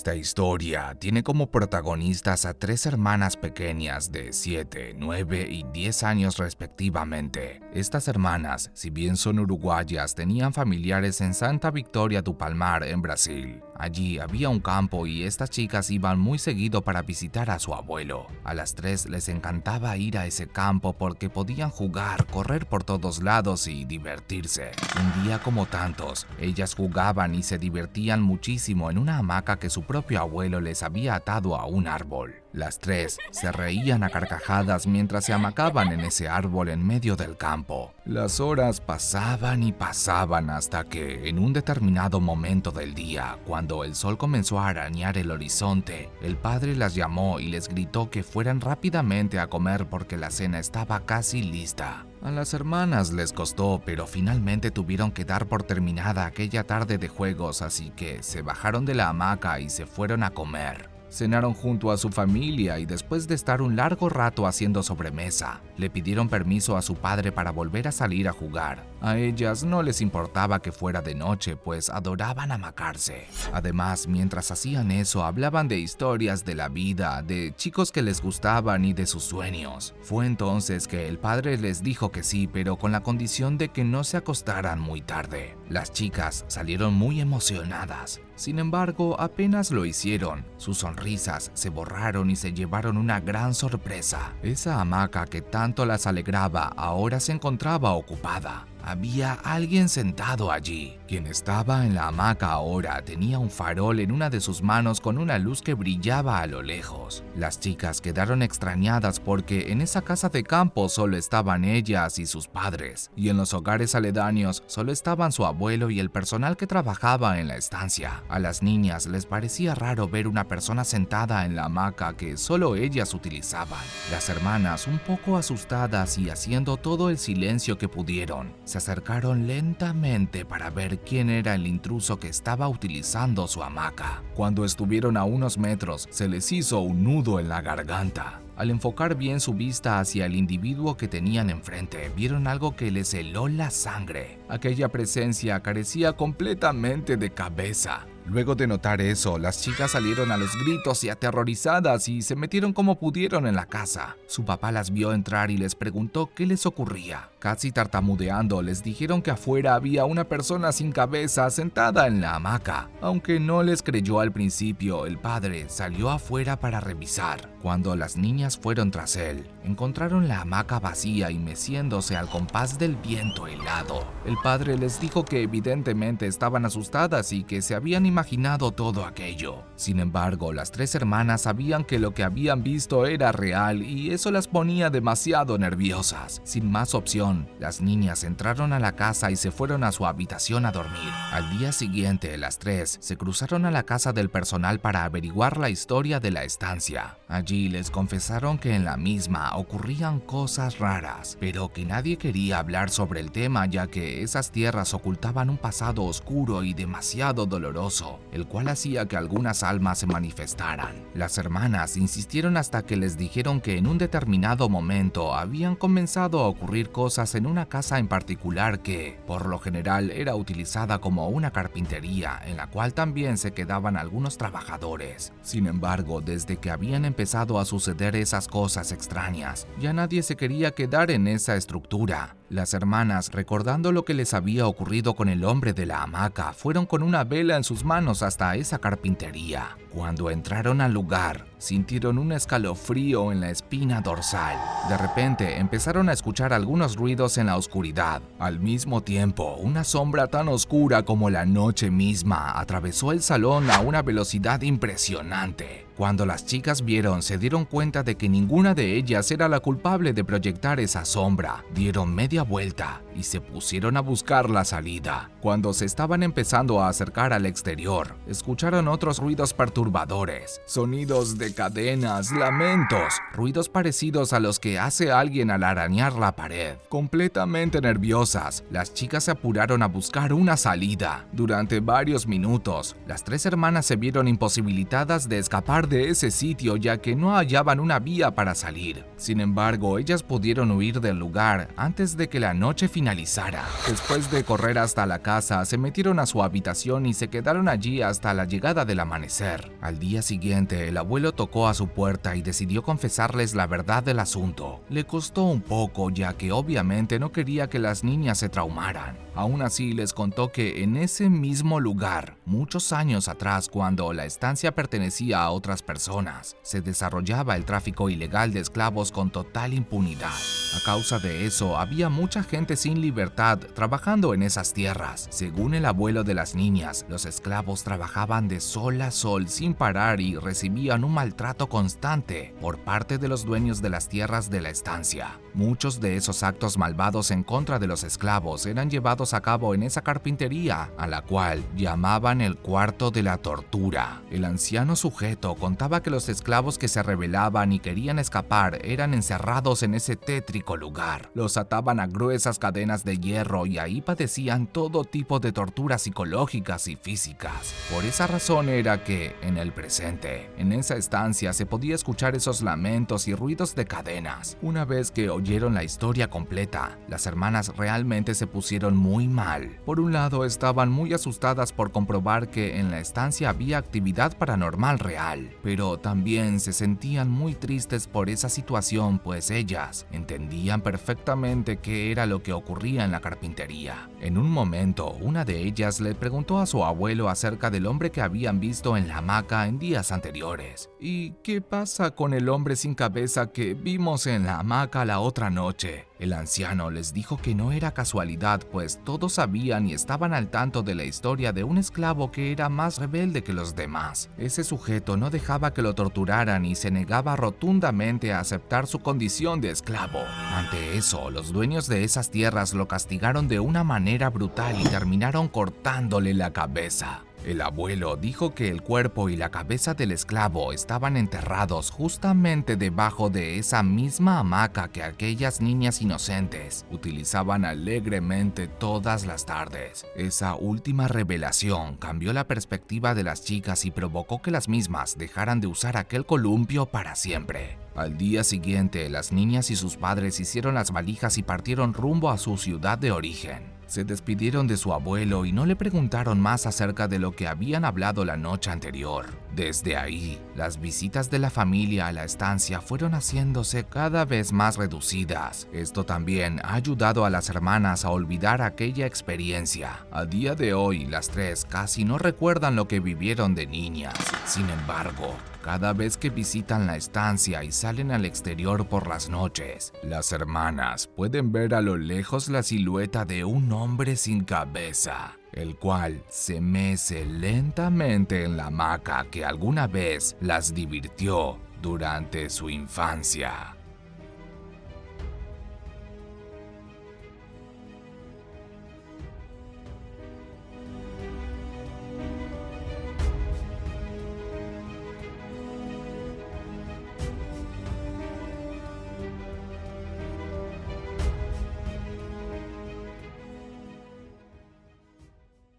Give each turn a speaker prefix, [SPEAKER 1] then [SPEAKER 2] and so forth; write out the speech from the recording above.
[SPEAKER 1] Esta historia tiene como protagonistas a tres hermanas pequeñas de 7, 9 y 10 años respectivamente. Estas hermanas, si bien son uruguayas, tenían familiares en Santa Victoria do Palmar, en Brasil. Allí había un campo y estas chicas iban muy seguido para visitar a su abuelo. A las tres les encantaba ir a ese campo porque podían jugar, correr por todos lados y divertirse. Un día como tantos, ellas jugaban y se divertían muchísimo en una hamaca que su propio abuelo les había atado a un árbol. Las tres se reían a carcajadas mientras se hamacaban en ese árbol en medio del campo. Las horas pasaban y pasaban hasta que, en un determinado momento del día, cuando el sol comenzó a arañar el horizonte, el padre las llamó y les gritó que fueran rápidamente a comer porque la cena estaba casi lista. A las hermanas les costó, pero finalmente tuvieron que dar por terminada aquella tarde de juegos, así que se bajaron de la hamaca y se fueron a comer. Cenaron junto a su familia y después de estar un largo rato haciendo sobremesa, le pidieron permiso a su padre para volver a salir a jugar. A ellas no les importaba que fuera de noche, pues adoraban hamacarse. Además, mientras hacían eso, hablaban de historias de la vida, de chicos que les gustaban y de sus sueños. Fue entonces que el padre les dijo que sí, pero con la condición de que no se acostaran muy tarde. Las chicas salieron muy emocionadas. Sin embargo, apenas lo hicieron, sus sonrisas se borraron y se llevaron una gran sorpresa. Esa hamaca que tanto las alegraba ahora se encontraba ocupada. Había alguien sentado allí. Quien estaba en la hamaca ahora tenía un farol en una de sus manos con una luz que brillaba a lo lejos. Las chicas quedaron extrañadas porque en esa casa de campo solo estaban ellas y sus padres, y en los hogares aledaños solo estaban su abuelo y el personal que trabajaba en la estancia. A las niñas les parecía raro ver una persona sentada en la hamaca que solo ellas utilizaban. Las hermanas, un poco asustadas y haciendo todo el silencio que pudieron, se acercaron lentamente para ver quién era el intruso que estaba utilizando su hamaca. Cuando estuvieron a unos metros, se les hizo un nudo en la garganta. Al enfocar bien su vista hacia el individuo que tenían enfrente, vieron algo que les heló la sangre. Aquella presencia carecía completamente de cabeza. Luego de notar eso, las chicas salieron a los gritos y aterrorizadas y se metieron como pudieron en la casa. Su papá las vio entrar y les preguntó qué les ocurría. Casi tartamudeando, les dijeron que afuera había una persona sin cabeza sentada en la hamaca. Aunque no les creyó al principio, el padre salió afuera para revisar. Cuando las niñas fueron tras él, encontraron la hamaca vacía y meciéndose al compás del viento helado. El padre les dijo que evidentemente estaban asustadas y que se habían imaginado todo aquello. Sin embargo, las tres hermanas sabían que lo que habían visto era real y eso las ponía demasiado nerviosas. Sin más opción, las niñas entraron a la casa y se fueron a su habitación a dormir. Al día siguiente, las tres se cruzaron a la casa del personal para averiguar la historia de la estancia. Allí les confesaron que en la misma ocurrían cosas raras, pero que nadie quería hablar sobre el tema ya que esas tierras ocultaban un pasado oscuro y demasiado doloroso, el cual hacía que algunas almas se manifestaran. Las hermanas insistieron hasta que les dijeron que en un determinado momento habían comenzado a ocurrir cosas en una casa en particular que, por lo general, era utilizada como una carpintería en la cual también se quedaban algunos trabajadores. Sin embargo, desde que habían empezado a suceder esas cosas extrañas, ya nadie se quería quedar en esa estructura. Las hermanas, recordando lo que les había ocurrido con el hombre de la hamaca, fueron con una vela en sus manos hasta esa carpintería. Cuando entraron al lugar, sintieron un escalofrío en la espina dorsal. De repente, empezaron a escuchar algunos ruidos en la oscuridad. Al mismo tiempo, una sombra tan oscura como la noche misma atravesó el salón a una velocidad impresionante. Cuando las chicas vieron, se dieron cuenta de que ninguna de ellas era la culpable de proyectar esa sombra. Dieron media vuelta y se pusieron a buscar la salida. Cuando se estaban empezando a acercar al exterior, escucharon otros ruidos perturbadores, sonidos de de cadenas, lamentos, ruidos parecidos a los que hace alguien al arañar la pared. Completamente nerviosas, las chicas se apuraron a buscar una salida. Durante varios minutos, las tres hermanas se vieron imposibilitadas de escapar de ese sitio ya que no hallaban una vía para salir. Sin embargo, ellas pudieron huir del lugar antes de que la noche finalizara. Después de correr hasta la casa, se metieron a su habitación y se quedaron allí hasta la llegada del amanecer. Al día siguiente, el abuelo tocó a su puerta y decidió confesarles la verdad del asunto. Le costó un poco, ya que obviamente no quería que las niñas se traumaran. Aún así, les contó que en ese mismo lugar, muchos años atrás, cuando la estancia pertenecía a otras personas, se desarrollaba el tráfico ilegal de esclavos con total impunidad. A causa de eso, había mucha gente sin libertad trabajando en esas tierras. Según el abuelo de las niñas, los esclavos trabajaban de sol a sol sin parar y recibían un maltrato constante por parte de los dueños de las tierras de la estancia. Muchos de esos actos malvados en contra de los esclavos eran llevados a cabo en esa carpintería, a la cual llamaban el cuarto de la tortura. El anciano sujeto contaba que los esclavos que se rebelaban y querían escapar eran encerrados en ese tétrico lugar. Los ataban a gruesas cadenas de hierro y ahí padecían todo tipo de torturas psicológicas y físicas. Por esa razón era que, en el presente, en esa estancia se podía escuchar esos lamentos y ruidos de cadenas. Una vez que oyeron la historia completa, las hermanas realmente se pusieron muy mal. Por un lado, estaban muy asustadas por comprobar que en la estancia había actividad paranormal real, pero también se sentían muy tristes por esa situación, pues ellas entendían perfectamente qué era lo que ocurría en la carpintería. En un momento, una de ellas le preguntó a su abuelo acerca del hombre que habían visto en la hamaca en días anteriores. ¿Y qué pasa con el hombre sin cabeza que vimos en la hamaca la otra noche? El anciano les dijo que no era casualidad, pues todos sabían y estaban al tanto de la historia de un esclavo que era más rebelde que los demás. Ese sujeto no dejaba que lo torturaran y se negaba rotundamente a aceptar su condición de esclavo. Ante eso, los dueños de esas tierras lo castigaron de una manera brutal y terminaron cortándole la cabeza. El abuelo dijo que el cuerpo y la cabeza del esclavo estaban enterrados justamente debajo de esa misma hamaca que aquellas niñas inocentes utilizaban alegremente todas las tardes. Esa última revelación cambió la perspectiva de las chicas y provocó que las mismas dejaran de usar aquel columpio para siempre. Al día siguiente, las niñas y sus padres hicieron las valijas y partieron rumbo a su ciudad de origen. Se despidieron de su abuelo y no le preguntaron más acerca de lo que habían hablado la noche anterior. Desde ahí, las visitas de la familia a la estancia fueron haciéndose cada vez más reducidas. Esto también ha ayudado a las hermanas a olvidar aquella experiencia. A día de hoy, las tres casi no recuerdan lo que vivieron de niñas. Sin embargo, cada vez que visitan la estancia y salen al exterior por las noches, las hermanas pueden ver a lo lejos la silueta de un hombre sin cabeza, el cual se mece lentamente en la hamaca que alguna vez las divirtió durante su infancia.